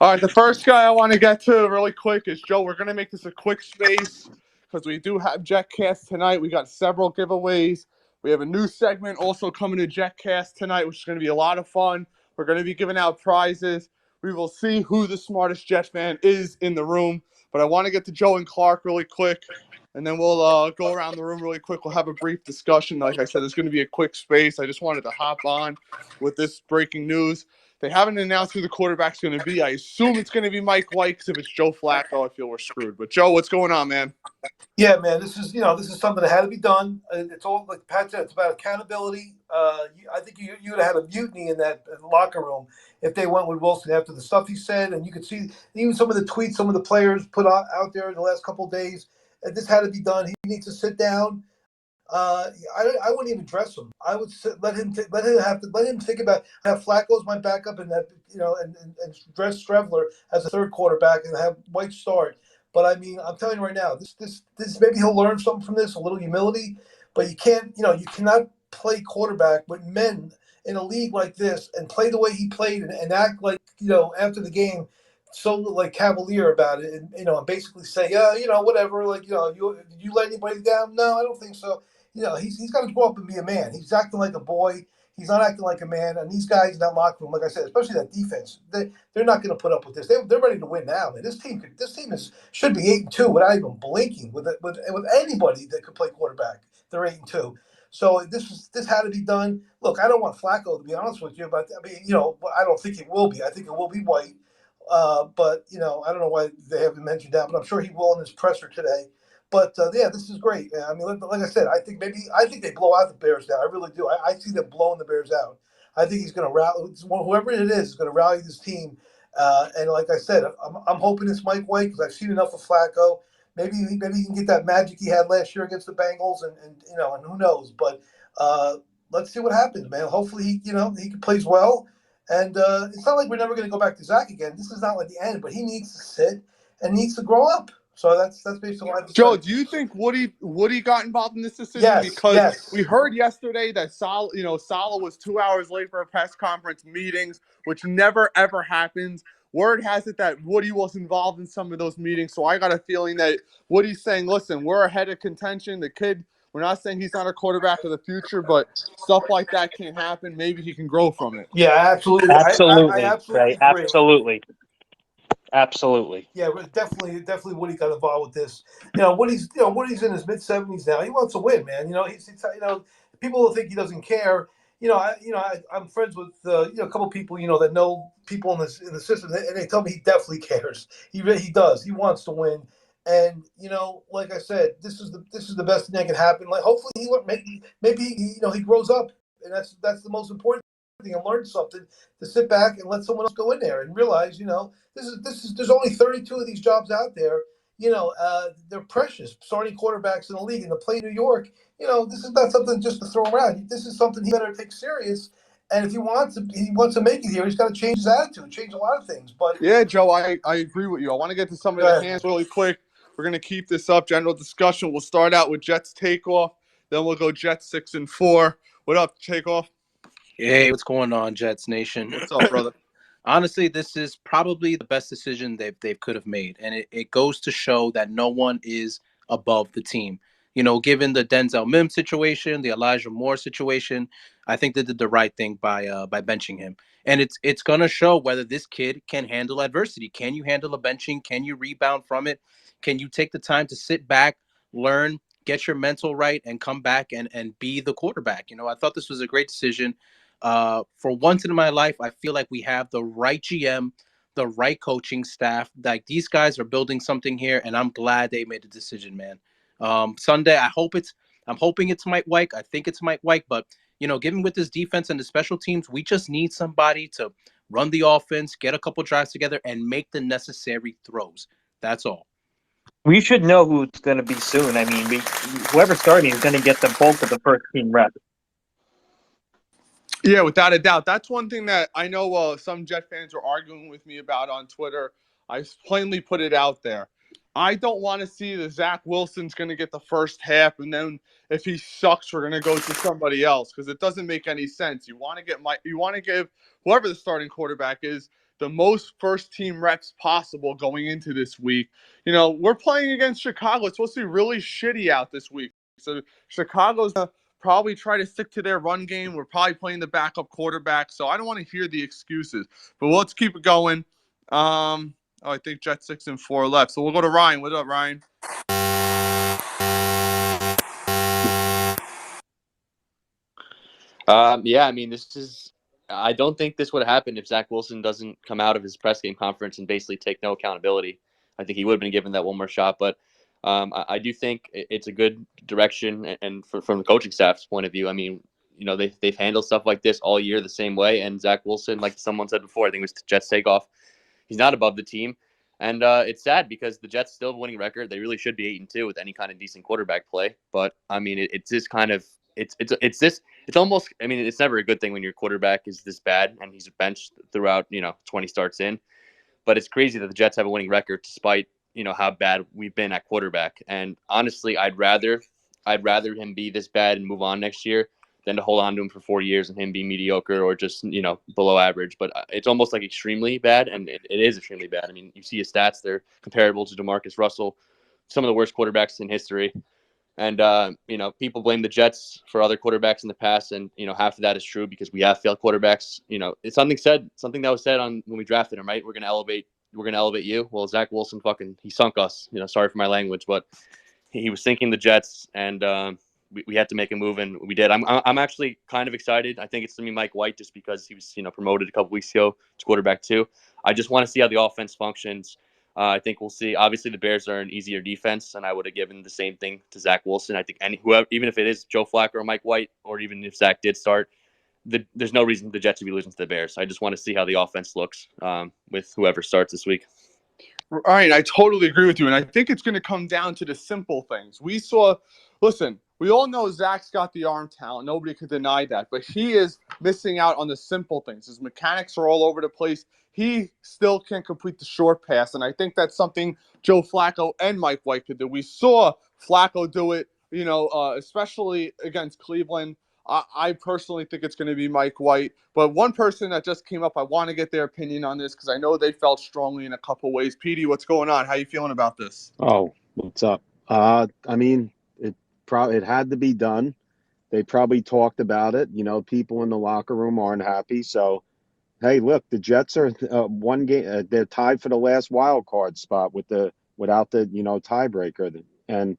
All right, the first guy I want to get to really quick is Joe. We're going to make this a quick space because we do have JetCast tonight. We got several giveaways. We have a new segment also coming to JetCast tonight, which is going to be a lot of fun. We're going to be giving out prizes. We will see who the smartest Jet fan is in the room. But I want to get to Joe and Clark really quick, and then we'll go around the room really quick. We'll have a brief discussion. Like I said, it's going to be a quick space. I just wanted to hop on with this breaking news. They haven't announced who the quarterback's going to be. I assume it's going to be Mike White, because if it's Joe Flacco, I feel we're screwed. But, Joe, what's going on, man? Yeah, man, this is something that had to be done. It's all, like Pat said, it's about accountability. I think you would have had a mutiny in that locker room if they went with Wilson after the stuff he said, and you could see even some of the tweets some of the players put out there in the last couple of days. This had to be done. He needs to sit down. I wouldn't even dress him. I would let him think about have Flacco as my backup, and that and dress Strevler as a third quarterback and have White start. But I mean, I'm telling you right now, this maybe he'll learn something from this, a little humility. But you cannot play quarterback with men in a league like this and play the way he played and act like after the game so like cavalier about it, and basically say whatever, like you let anybody down. No, I don't think so. He's got to grow up and be a man. He's acting like a boy. He's not acting like a man. And these guys in that locker room, like I said, especially that defense, they're not going to put up with this. They're ready to win now. Man, this team should be 8-2 without even blinking with anybody that could play quarterback. They're 8-2. So this had to be done. Look, I don't want Flacco, to be honest with you, but I mean, I don't think it will be. I think it will be White. But I don't know why they haven't mentioned that, but I'm sure he will in his presser today. But yeah, this is great. I mean, like I said, I think they blow out the Bears now. I really do. I see them blowing the Bears out. I think he's going to rally. Whoever it is going to rally this team. And like I said, I'm hoping it's Mike White because I've seen enough of Flacco. Maybe he can get that magic he had last year against the Bengals, and who knows. But let's see what happens, man. Hopefully he plays well. And it's not like we're never going to go back to Zach again. This is not like the end, but he needs to sit and needs to grow up. So that's basically what I have to Joe, say. do you think Woody got involved in this decision? Yes, Because yes. we heard yesterday that Saleh was 2 hours late for a press conference meetings, which never ever happens. Word has it that Woody was involved in some of those meetings, so I got a feeling that Woody's saying, "Listen, we're ahead of contention. The kid, we're not saying he's not a quarterback of the future, but stuff like that can't happen. Maybe he can grow from it." Yeah, absolutely. I Absolutely, absolutely right? agree. Absolutely. Yeah, definitely Woody got involved with this. Woody's in his mid-70s now. He wants to win, man. People will think he doesn't care. I'm friends with a couple people that know people in the system, and they tell me he definitely cares. He does. He wants to win, and like I said, this is the best thing that can happen. Like hopefully maybe he grows up, and that's the most important thing, and learn something to sit back and let someone else go in there and realize there's only 32 of these jobs out there. They're precious, starting quarterbacks in the league, and to play New York. This is not something just to throw around. This is something he better take serious. And if he wants to make it here, he's got to change his attitude, change a lot of things. But Yeah, Joe, I agree with you. I want to get to some of the hands really quick. We're going to keep this up. General discussion. We'll start out with Jets takeoff. Then we'll go Jets 6-4. What up, takeoff? Hey, what's going on, Jets Nation? What's up, brother? Honestly, this is probably the best decision they could have made. And it goes to show that no one is above the team. Given the Denzel Mims situation, the Elijah Moore situation, I think they did the right thing by benching him. And it's gonna show whether this kid can handle adversity. Can you handle a benching? Can you rebound from it? Can you take the time to sit back, learn, get your mental right, and come back and be the quarterback? I thought this was a great decision. For once in my life, I feel like we have the right GM, the right coaching staff. Like these guys are building something here, and I'm glad they made the decision, man. Sunday, I'm hoping it's Mike White. I think it's Mike White, but given with this defense and the special teams, we just need somebody to run the offense, get a couple drives together, and make the necessary throws. That's all. We should know who it's going to be soon. I mean, whoever's starting is going to get the bulk of the first team reps. Yeah, without a doubt. That's one thing that I know some Jet fans are arguing with me about on Twitter. I plainly put it out there. I don't want to see the Zach Wilson's going to get the first half, and then if he sucks, we're going to go to somebody else because it doesn't make any sense. You want to give whoever the starting quarterback is the most first-team reps possible going into this week. You know, we're playing against Chicago. It's supposed to be really shitty out this week. So Chicago's going to probably try to stick to their run game. We're probably playing the backup quarterback, so I don't want to hear the excuses. But let's keep it going. I think Jets 6-4 left. So we'll go to Ryan. What up, Ryan? Yeah, I mean, I don't think this would have happened if Zach Wilson doesn't come out of his press game conference and basically take no accountability. I think he would have been given that one more shot, but I do think it's a good direction, and from the coaching staff's point of view, I mean, you know, they've handled stuff like this all year the same way, and Zach Wilson, like someone said before, I think it was Jets takeoff, he's not above the team, and it's sad because the Jets still have a winning record. They really should be 8-2 with any kind of decent quarterback play, but I mean, it's this kind of it's almost, I mean, it's never a good thing when your quarterback is this bad and he's benched throughout, 20 starts in. But it's crazy that the Jets have a winning record despite, how bad we've been at quarterback. And honestly, I'd rather him be this bad and move on next year than to hold on to him for 4 years and him be mediocre or just, below average. But it's almost like extremely bad, and it is extremely bad. I mean, you see his stats, they're comparable to DeMarcus Russell, some of the worst quarterbacks in history. And, people blame the Jets for other quarterbacks in the past. And, half of that is true because we have failed quarterbacks. It's something that was said when we drafted him, right? We're going to elevate you. Well, Zach Wilson he sunk us, sorry for my language, but he was sinking the Jets, and we had to make a move, and we did. I'm actually kind of excited. I think it's going to be Mike White just because he was, promoted a couple weeks ago to quarterback too. I just want to see how the offense functions. I think we'll see. Obviously, the Bears are an easier defense, and I would have given the same thing to Zach Wilson. I think whoever, even if it is Joe Flacco or Mike White, or even if Zach did start, there's no reason the Jets to be losing to the Bears. I just want to see how the offense looks with whoever starts this week. Ryan, I totally agree with you, and I think it's going to come down to the simple things. We all know Zach's got the arm talent. Nobody could deny that, but he is missing out on the simple things. His mechanics are all over the place. He still can't complete the short pass, and I think that's something Joe Flacco and Mike White could do. We saw Flacco do it, especially against Cleveland. I personally think it's going to be Mike White. But one person that just came up, I want to get their opinion on this because I know they felt strongly in a couple ways. Petey, what's going on? How you feeling about this? Oh, what's up? I mean, it had to be done. They probably talked about it. People in the locker room aren't happy. So, hey, look, the Jets are one game. They're tied for the last wild card spot without the tiebreaker. And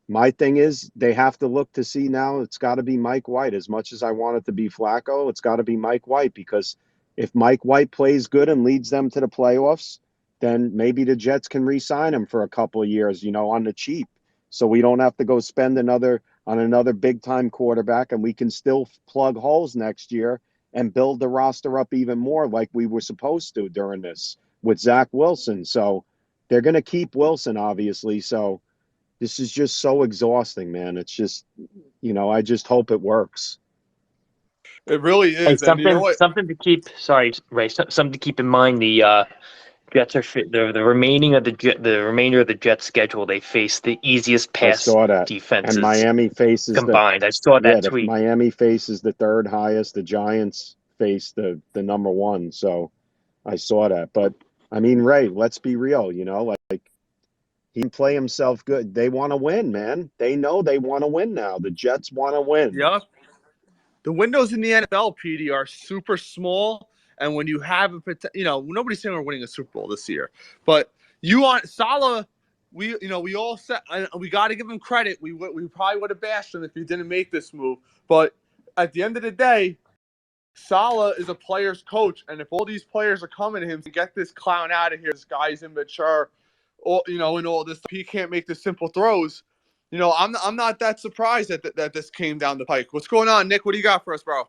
my thing is, they have to look to see now. It's got to be Mike White. As much as I want it to be Flacco, it's got to be Mike White, because if Mike White plays good and leads them to the playoffs, then maybe the Jets can re-sign him for a couple of years, on the cheap. So we don't have to go spend another big-time quarterback, and we can still plug holes next year and build the roster up even more like we were supposed to during this with Zach Wilson. So they're going to keep Wilson, obviously. So this is just so exhausting, man. It's just, I just hope it works. It really is. Hey, And you know what? something to keep. Sorry, Ray. Something to keep in mind. The Jets are the remainder of the Jets schedule. They face the easiest pass defenses. And Miami faces combined. I saw that tweet. Miami faces the third highest. The Giants face the number one. So I saw that. But I mean, Ray, let's be real. Like he can play himself good. They want to win, man. They know they want to win now. The Jets want to win. Yep. The windows in the NFL, PD, are super small. And when you have nobody's saying we're winning a Super Bowl this year, but you want Salah. We all said, and we got to give him credit. We probably would have bashed him if he didn't make this move. But at the end of the day, Salah is a player's coach, and if all these players are coming to him to get this clown out of here, this guy's immature, and all this, he can't make the simple throws. I'm not that surprised that this came down the pike. What's going on, Nick? What do you got for us, bro?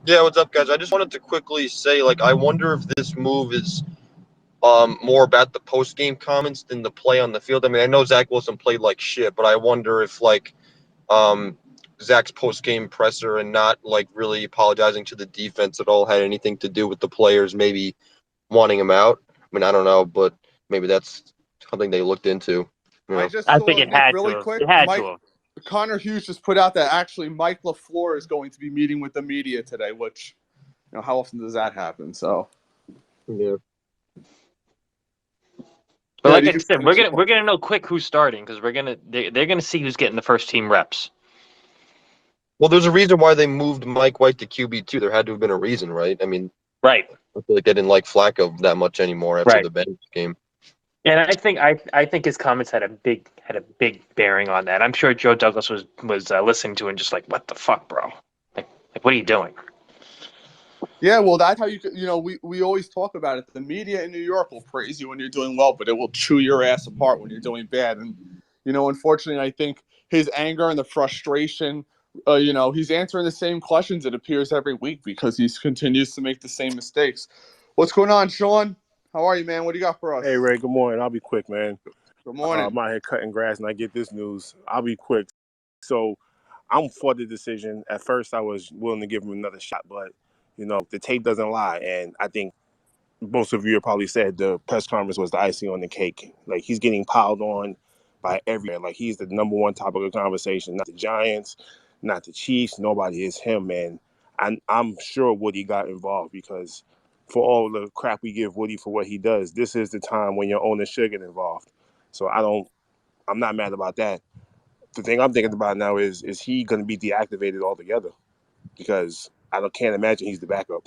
Yeah, what's up, guys? I just wanted to quickly say, I wonder if this move is more about the post-game comments than the play on the field. I mean, I know Zach Wilson played like shit, but I wonder if, Zach's post-game presser and not, really apologizing to the defense at all had anything to do with the players maybe wanting him out. I mean, I don't know, but maybe that's something they looked into. I think it had really to. quick. It had to. Connor Hughes just put out that actually Mike LaFleur is going to be meeting with the media today, which, how often does that happen? So, Yeah. But Yeah, like do I you said, think so? we're gonna know quick who's starting because they're gonna see who's getting the first team reps. Well, there's a reason why they moved Mike White to QB2. There had to have been a reason, right? I mean, Right, I feel like they didn't like Flacco that much anymore after right. the Bengals game. And I think his comments had a big bearing on that. I'm sure Joe Douglas was listening to it and just like, what the fuck, bro? Like what are you doing? Yeah, well, that's how we always talk about it. The media in New York will praise you when you're doing well, but it will chew your ass apart when you're doing bad. And, unfortunately, I think his anger and the frustration, he's answering the same questions, it appears, every week because he continues to make the same mistakes. What's going on, Sean? How are you, man? What do you got for us? Hey, Ray, good morning. I'll be quick, man. Good morning. I'm out here cutting grass, and I get this news. I'll be quick. So I'm for the decision. At first, I was willing to give him another shot, but, the tape doesn't lie. And I think most of you have probably said the press conference was the icing on the cake. Like, he's getting piled on by everyone. Like, he's the number one topic of conversation, not the Giants, not the Chiefs. Nobody is him, man. I'm sure Woody got involved because for all the crap we give Woody for what he does, this is the time when your owner should get involved. So I'm not mad about that. The thing I'm thinking about now is he going to be deactivated altogether? Because can't imagine he's the backup.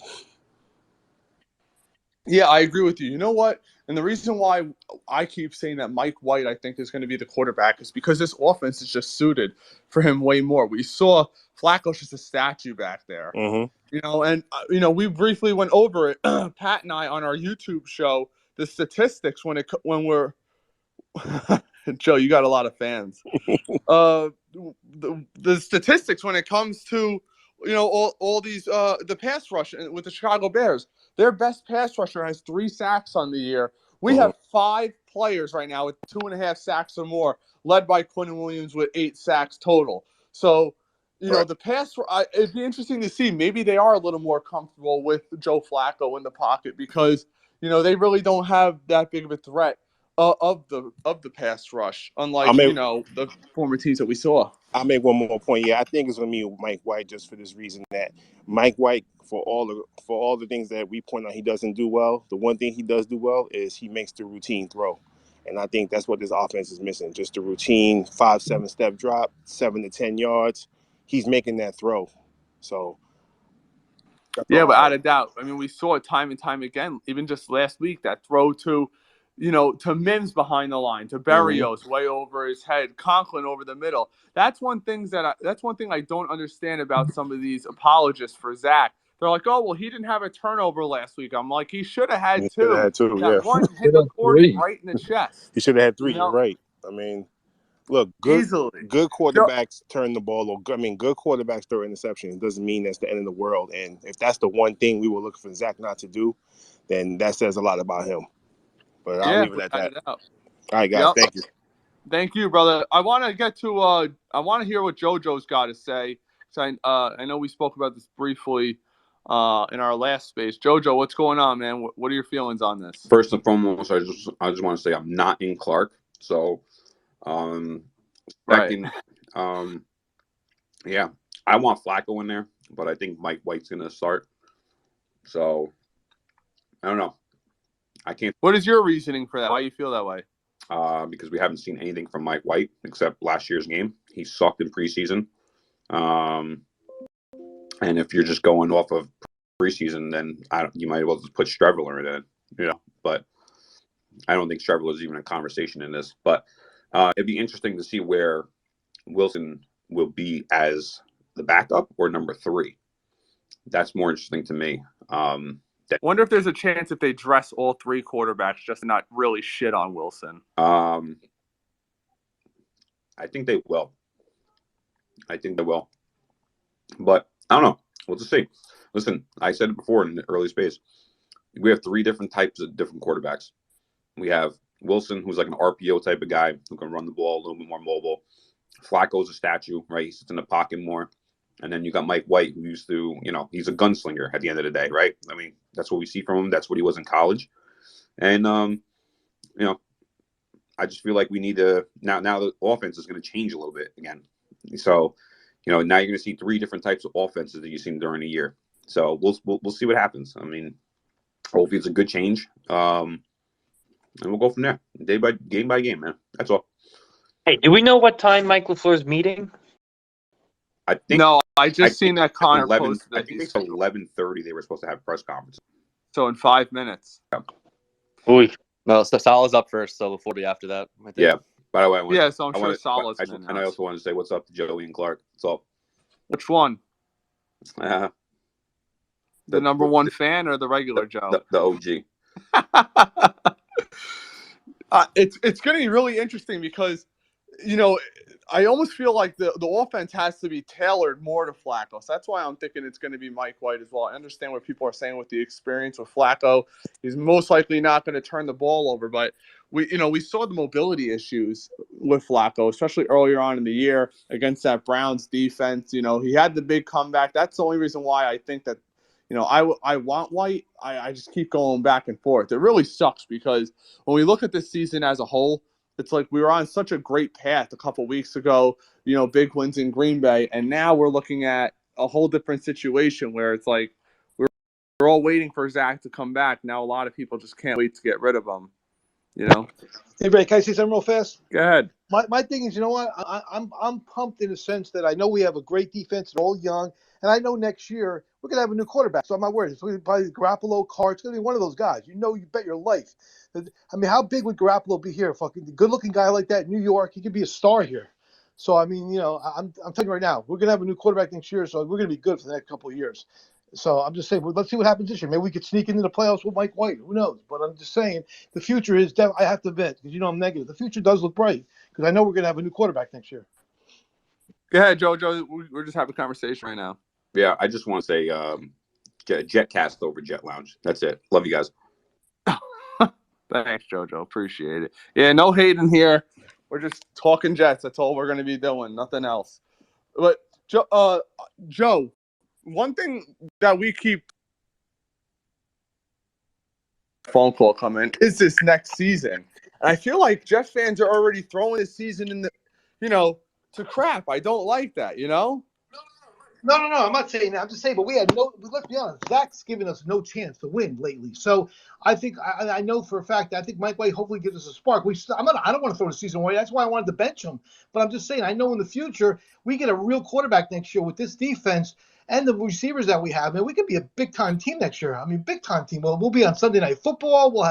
Yeah, I agree with you. You know what? And the reason why I keep saying that Mike White, I think, is going to be the quarterback is because this offense is just suited for him way more. We saw Flacco's just a statue back there. Mm-hmm. We briefly went over it, Pat and I, on our YouTube show, the statistics when we're Joe, you got a lot of fans. The statistics when it comes to all these the pass rush with the Chicago Bears. Their best pass rusher has 3 sacks on the year. We Mm-hmm. have 5 players right now with 2.5 sacks or more, led by Quinn Williams with 8 sacks total. So, Right. the pass. It'd be interesting to see. Maybe they are a little more comfortable with Joe Flacco in the pocket because they really don't have that big of a threat of the pass rush, unlike the former teams that we saw. I'll make one more point. Yeah, I think it's going to be Mike White just for this reason that Mike White, for all the things that we point out he doesn't do well, the one thing he does do well is he makes the routine throw. And I think that's what this offense is missing. Just the routine 5-7 step drop, 7 to 10 yards. He's making that throw. So Yeah, without a doubt. I mean, we saw it time and time again, even just last week, that throw to Mims behind the line, to Berrios way over his head, Conklin over the middle. That's one thing I don't understand about some of these apologists for Zach. They're like, oh, well, he didn't have a turnover last week. I'm like, he should have had 2. He should have had 2, yeah. That one hit McCourty right in the chest. He should have had 3. You're right. I mean, look, good Easily. quarterbacks turn the ball over. I mean, good quarterbacks throw interceptions. It doesn't mean that's the end of the world. And if that's the one thing we were looking for Zach not to do, then that says a lot about him. But I'll leave it at that. All right, guys. Yep. Thank you. Thank you, brother. I want to get to. I want to hear what JoJo's got to say. So I know we spoke about this briefly in our last space. JoJo, what's going on, man? What are your feelings on this? First and foremost, I just want to say I'm not in Clark. So, second, yeah, I want Flacco in there, but I think Mike White's going to start. So, I don't know. I can't. What is your reasoning for that? Why you feel that way? Because we haven't seen anything from Mike White except last year's game. He sucked in preseason. And if you're just going off of preseason, then you might as well just put Streveler in it, But I don't think Streveler is even a conversation in this. But it'd be interesting to see where Wilson will be as the backup or number 3. That's more interesting to me. Wonder if there's a chance if they dress all 3 quarterbacks just to not really shit on Wilson. I think they will. But I don't know. We'll just see. Listen, I said it before in the early space. We have 3 different types of different quarterbacks. We have Wilson, who's like an RPO type of guy who can run the ball a little bit more mobile. Flacco's a statue, right? He sits in the pocket more. And then you got Mike White, who used to, he's a gunslinger at the end of the day, right? I mean, that's what we see from him. That's what he was in college. And, I just feel like we need to now the offense is going to change a little bit again. So, now you're going to see 3 different types of offenses that you've seen during the year. So we'll see what happens. I mean, Hopefully, it's a good change. And we'll go from there, game by game, man. That's all. Hey, do we know what time Mike LaFleur's meeting? I think. No, I just think seen that Connor 11. posted I that think they he's said 11:30. They were supposed to have a press conference. so in 5 minutes. Ooh. No, so Salah's up first, so before be after that. I think. Yeah. By the way, So I'm sure Salah's I also want to say what's up to Joey and Clark. That's all. Which one? The number one fan or the regular Joe? The OG. It's going to be really interesting because, I almost feel like the offense has to be tailored more to Flacco. So that's why I'm thinking it's going to be Mike White as well. I understand what people are saying with the experience with Flacco. He's most likely not going to turn the ball over, but we saw the mobility issues with Flacco, especially earlier on in the year against that Browns defense. He had the big comeback. That's the only reason why I think that, I want White. I just keep going back and forth. It really sucks because when we look at this season as a whole, it's like we were on such a great path a couple weeks ago, big wins in Green Bay. And now we're looking at a whole different situation where it's like we're all waiting for Zach to come back. Now a lot of people just can't wait to get rid of him, Hey, Ray, can I say something real fast? Go ahead. My thing is, you know what? I'm pumped in the sense that I know we have a great defense, they're all young, and I know next year we're gonna have a new quarterback. So I'm not worried. It's gonna be probably Garoppolo, Carr. It's gonna be one of those guys. You bet your life. I mean, how big would Garoppolo be here? Fucking good-looking guy like that in New York, he could be a star here. So I mean, I'm telling you right now, we're gonna have a new quarterback next year, so we're gonna be good for the next couple of years. So I'm just saying, well, let's see what happens this year. Maybe we could sneak into the playoffs with Mike White. Who knows? But I'm just saying, the future is. I have to admit, because I'm negative. The future does look bright because I know we're going to have a new quarterback next year. Go ahead, Joe. We're just having a conversation right now. Yeah, I just want to say JetCast over Jet Lounge. That's it. Love you guys. Thanks, JoJo. Appreciate it. Yeah, no hate in here. We're just talking Jets. That's all we're going to be doing. Nothing else. But, Joe, one thing that we keep phone call coming is this next season. And I feel like Jets fans are already throwing this season in the, to crap. I don't like that, No. I'm not saying that. I'm just saying, but let's be honest. Zach's given us no chance to win lately. So I think I know for a fact that I think Mike White hopefully gives us a spark. I don't want to throw the season away. That's why I wanted to bench him. But I'm just saying, I know in the future we get a real quarterback next year with this defense and the receivers that we have, man, we could be a big time team next year. I mean, big time team. We'll be on Sunday Night Football. We'll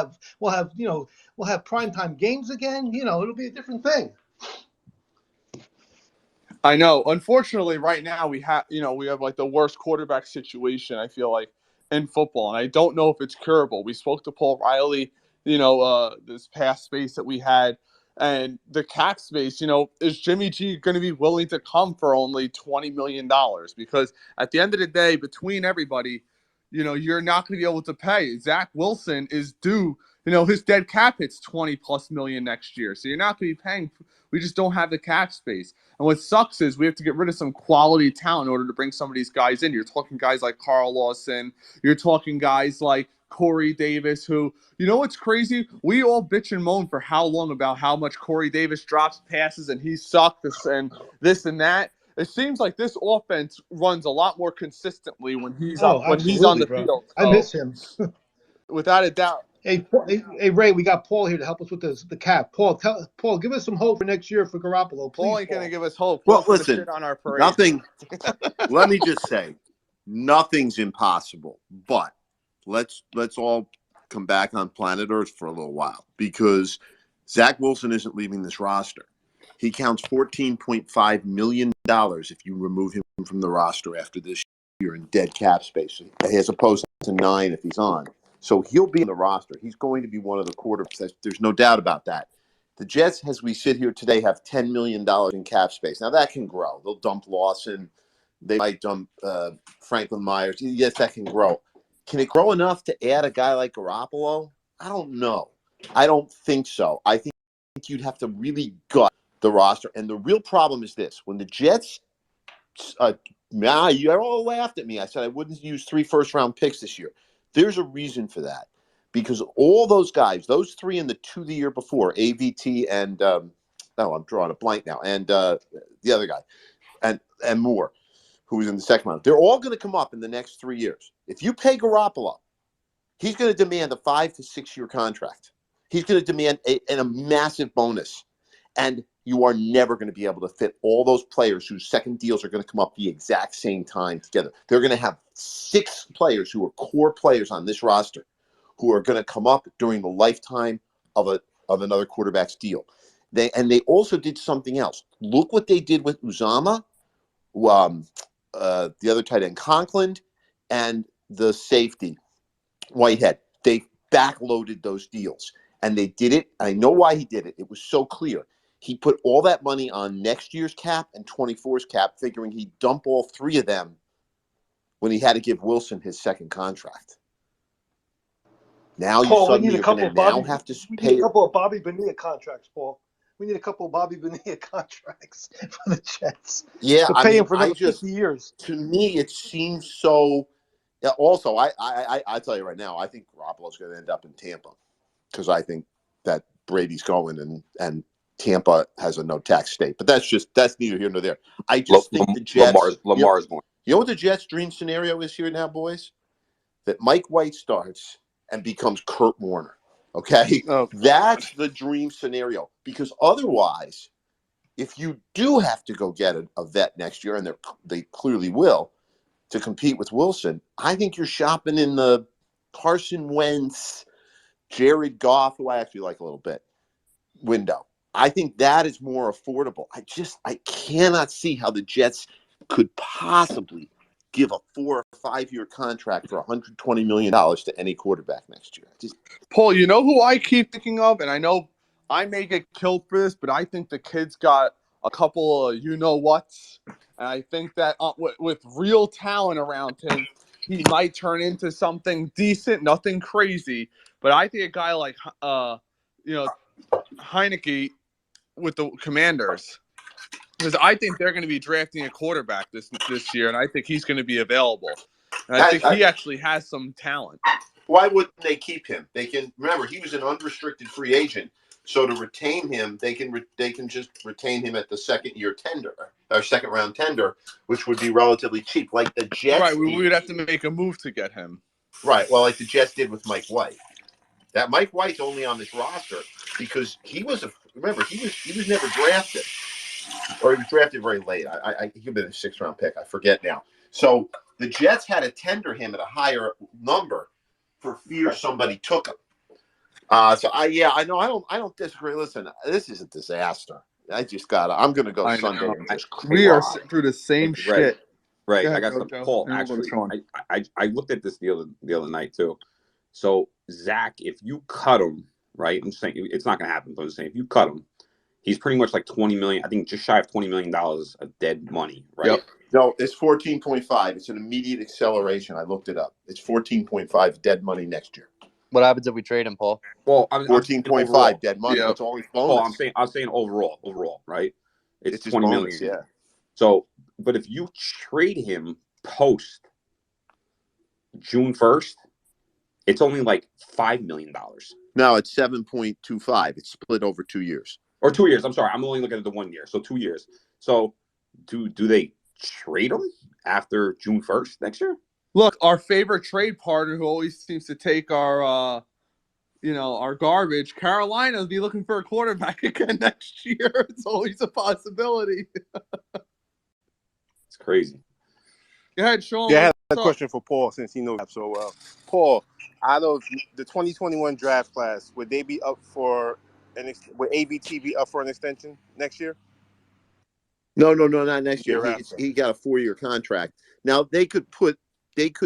have primetime games again. It'll be a different thing. I know. Unfortunately, right now we have like the worst quarterback situation, I feel like, in football, and I don't know if it's curable. We spoke to Paul Riley, this past space that we had, and the cap space. Is Jimmy G going to be willing to come for only $20 million? Because at the end of the day, between everybody, you're not going to be able to pay. Zach Wilson is due. His dead cap hits 20 plus million next year, so you're not going to be paying. We just don't have the cap space. And what sucks is we have to get rid of some quality talent in order to bring some of these guys in. You're talking guys like Carl Lawson. You're talking guys like Corey Davis, who, what's crazy? We all bitch and moan for how long about how much Corey Davis drops passes and he sucked and this and that. It seems like this offense runs a lot more consistently when he's on the field. So, I miss him. Without a doubt. Hey, Ray, we got Paul here to help us with the cap. Paul, give us some hope for next year for Garoppolo, please. Paul ain't going to give us hope. Well, Paul's listen, shit on our parade. nothing. Let me just say, nothing's impossible. But let's all come back on planet Earth for a little while because Zach Wilson isn't leaving this roster. He counts $14.5 million if you remove him from the roster after this year in dead cap space, as opposed to $9 million if he's on. So he'll be in the roster. He's going to be one of the quarterbacks. There's no doubt about that. The Jets, as we sit here today, have $10 million in cap space. Now, that can grow. They'll dump Lawson. They might dump Franklin Myers. Yes, that can grow. Can it grow enough to add a guy like Garoppolo? I don't know. I don't think so. I think you'd have to really gut the roster. And the real problem is this. When the Jets you all laughed at me. I said I wouldn't use 3 first-round picks this year. There's a reason for that. Because all those guys, those 3 and the 2 the year before, AVT and I'm drawing a blank now, and the other guy, and Moore, who was in the second round, they're all going to come up in the next 3 years. If you pay Garoppolo He's going to demand a 5 to 6 year contract. He's going to demand a massive bonus. And you are never going to be able to fit all those players whose second deals are going to come up the exact same time together. They're going to have 6 players who are core players on this roster who are going to come up during the lifetime of another quarterback's deal. They also did something else. Look what they did with Uzama, the other tight end Conklin, and the safety Whitehead. They backloaded those deals, and they did it. I know why he did it. It was so clear. He put all that money on next year's cap and 24's cap, figuring he'd dump all 3 of them when he had to give Wilson his second contract. Now Paul, you suddenly are going to now have to we pay. need a couple of Bobby Bonilla contracts, Paul. We need a couple of Bobby Bonilla contracts for the Jets. Yeah, to pay him for another 50 years. To me, it seems so. Yeah, also, I tell you right now, I think Garoppolo's going to end up in Tampa because I think that Brady's going and Tampa has a no tax state. But that's neither here nor there. I just think the Jets. Lamar's going. You know what the Jets' dream scenario is here now, boys? That Mike White starts and becomes Kurt Warner. Okay, that's the dream scenario. Because otherwise, if you do have to go get a vet next year, and they clearly will, to compete with Wilson, I think you're shopping in the Carson Wentz, Jared Goff, who I actually like a little bit, window. I think that is more affordable. I cannot see how the Jets could possibly give a 4 or 5 year contract for $120 million to any quarterback next year. Paul, you know who I keep thinking of, and I know I may get killed for this, but I think the kid's got a couple of you-know-whats, and I think that with real talent around him, he might turn into something decent, nothing crazy, but I think a guy like Heineke with the Commanders, because I think they're going to be drafting a quarterback this year, and I think he's going to be available. And I think he actually has some talent. Why wouldn't they keep him? They can remember he was an unrestricted free agent, so to retain him, they can just retain him at the second round tender, which would be relatively cheap, like the Jets. Right, we would have to make a move to get him. Right, well, like the Jets did with Mike White. That Mike White's only on this roster because he was never drafted, or he was drafted very late. He could have been a 6th round pick. I forget now. So the Jets had to tender him at a higher number for fear somebody took him. I know. I don't disagree. Listen, this is a disaster. I'm going to go Sunday and just cry. We are through the same shit. Right. Ahead, I got some Paul. Actually, I looked at this the other night too. So Zach, if you cut him, right? I'm saying it's not going to happen. But I'm saying if you cut him, he's pretty much like $20 million. I think just shy of $20 million of dead money, right? Yep. No, it's 14.5. It's an immediate acceleration. I looked it up. It's 14.5 dead money next year. What happens if we trade him, Paul? Well, 14.5 dead money. It's always bonus. Paul, I'm saying overall, right? It's 20 bonus, million. Yeah. So, but if you trade him post June 1st, it's only like $5 million. No, it's 7.25. It's split over 2 years. Or 2 years. I'm sorry. I'm only looking at the 1 year. So 2 years. So do they trade him after June 1st next year? Look, our favorite trade partner who always seems to take our garbage, Carolina will be looking for a quarterback again next year. It's always a possibility. It's crazy. Go ahead, Sean. Yeah, I had a question for Paul since he knows that so well. Paul, out of the 2021 draft class, would they be up for would AVT be up for an extension next year? No, not next year. He got a 4-year contract. Now they could take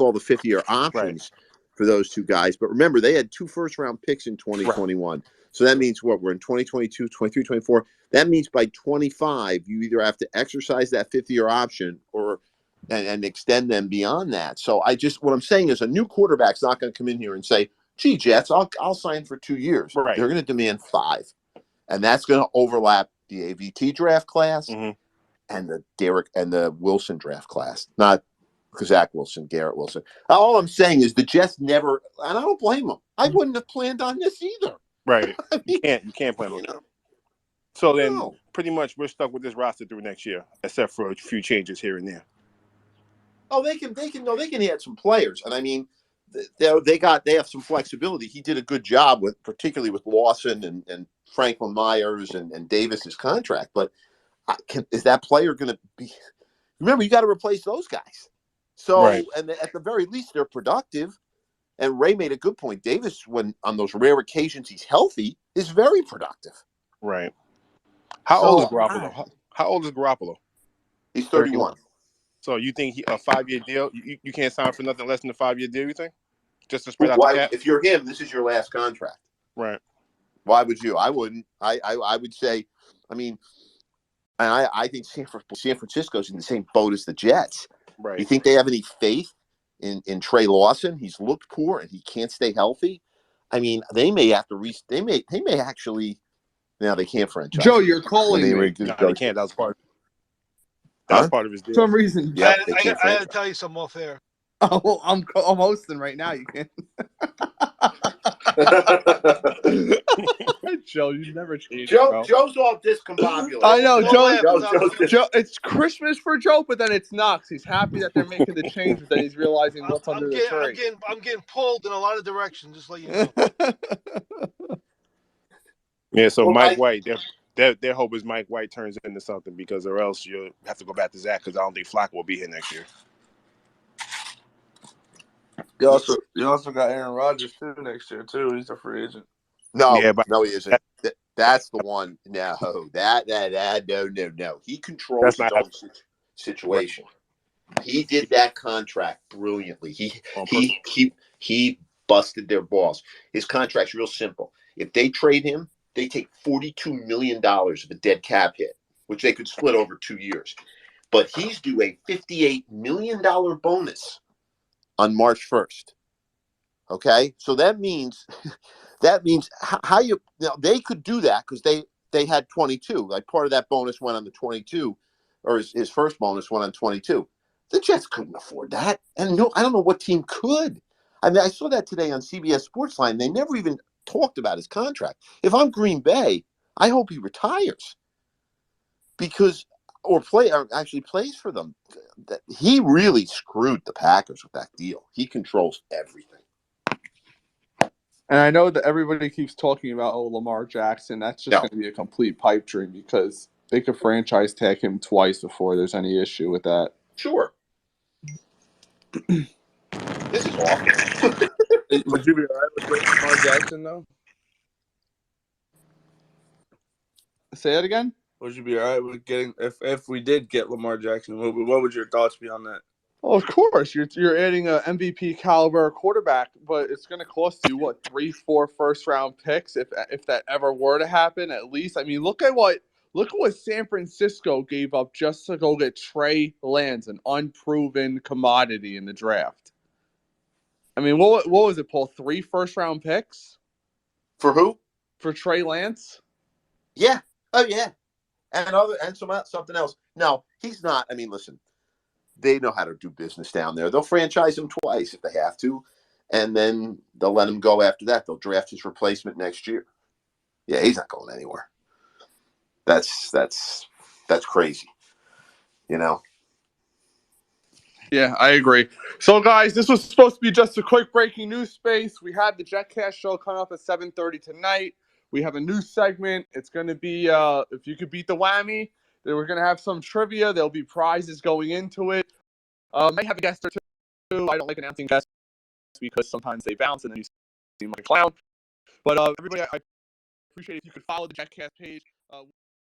all the 5th-year options for those 2 guys, but remember they had 2 first-round picks in 2021. Right. So that means what? We're in 2022, 23, 24. That means by 25, you either have to exercise that 5th-year option and extend them beyond that. So what I'm saying is a new quarterback's not going to come in here and say, "Gee, Jets, I'll sign for 2 years." Right. They're going to demand 5, and that's going to overlap the AVT draft class and the Wilson draft class, not Zach Wilson, Garrett Wilson. All I'm saying is the Jets never, and I don't blame them. I wouldn't have planned on this either. Right. You can't plan on that. So then pretty much we're stuck with this roster through next year, except for a few changes here and there. Oh, they can add some players. And I mean, they have some flexibility. He did a good job particularly with Lawson and Franklin Myers and Davis's contract. But is that player going to be? Remember, you got to replace those guys. So, Right. and at the very least, they're productive. And Ray made a good point. Davis, when on those rare occasions he's healthy, is very productive. Right. How old is Garoppolo? How old is Garoppolo? He's 31. So you think a 5-year deal? You can't sign for nothing less than a 5-year deal? You think? Just to spread out the cap? If you're him, this is your last contract. Right. Why would you? I wouldn't. I would say, I mean, and I think San Francisco's in the same boat as the Jets. Right. You think they have any faith in Trey Lawson? He's looked poor and he can't stay healthy. I mean, they may have to they may actually. Now they can't franchise. Joe, you're calling me. No, they can't. That was part of his deal. For some reason. Yeah, I had to tell you something off air. Oh, well, I'm hosting right now. You can't. Joe, you never change. Joe's all discombobulated. I know, Joe. It's Christmas for Joe, but then it's not. He's happy that they're making the change, but then he's realizing what's under the tree. I'm getting pulled in a lot of directions. Just let you know. Yeah. So Mike White, their hope is Mike White turns into something, because or else you'll have to go back to Zach, because I don't think Flacco will be here next year. You also got Aaron Rodgers too next year too. He's a free agent. No, he isn't. That's the one. No, no. He controls his own situation. Right. He did that contract brilliantly. He busted their balls. His contract's real simple. If they trade him, they take $42 million of a dead cap hit, which they could split over 2 years. But he's due a $58 million bonus on March 1st. Okay, so that means how you they could do that because they had 22. Like part of that bonus went on the 22, or his first bonus went on 22. The Jets couldn't afford that, and no, I don't know what team could. I mean, I saw that today on CBS Sportsline. They never even talked about his contract. If I'm Green Bay, I hope he retires or actually plays for them. That he really screwed the Packers with that deal. He controls everything. And I know that everybody keeps talking about Lamar Jackson. That's just going to be a complete pipe dream, because they could franchise tag him twice before there's any issue with that. Sure. This is awful. Would you be all right with getting Lamar Jackson though? Say that again? Would you be all right with getting if we did get Lamar Jackson? What would your thoughts be on that? Well, of course, you're adding an MVP caliber quarterback, but it's going to cost you 3-4 first-round picks if that ever were to happen. At least, I mean, look at what San Francisco gave up just to go get Trey Lance, an unproven commodity in the draft. I mean, what was it, Paul? 3 first-round picks for who? For Trey Lance? Yeah. Oh yeah. And something else. No, he's not. I mean, listen. They know how to do business down there. They'll franchise him twice if they have to, and then they'll let him go after that. They'll draft his replacement next year. Yeah, he's not going anywhere. That's crazy. You know? Yeah, I agree. So, guys, this was supposed to be just a quick breaking news space. We have the JetCast show coming up at 7:30 tonight. We have a new segment. It's going to be if you could beat the whammy. We're going to have some trivia. There'll be prizes going into it. Might have a guest or two. I don't like announcing guests because sometimes they bounce and then you seem like a clown. But everybody, I appreciate it if you could follow the JetCast page.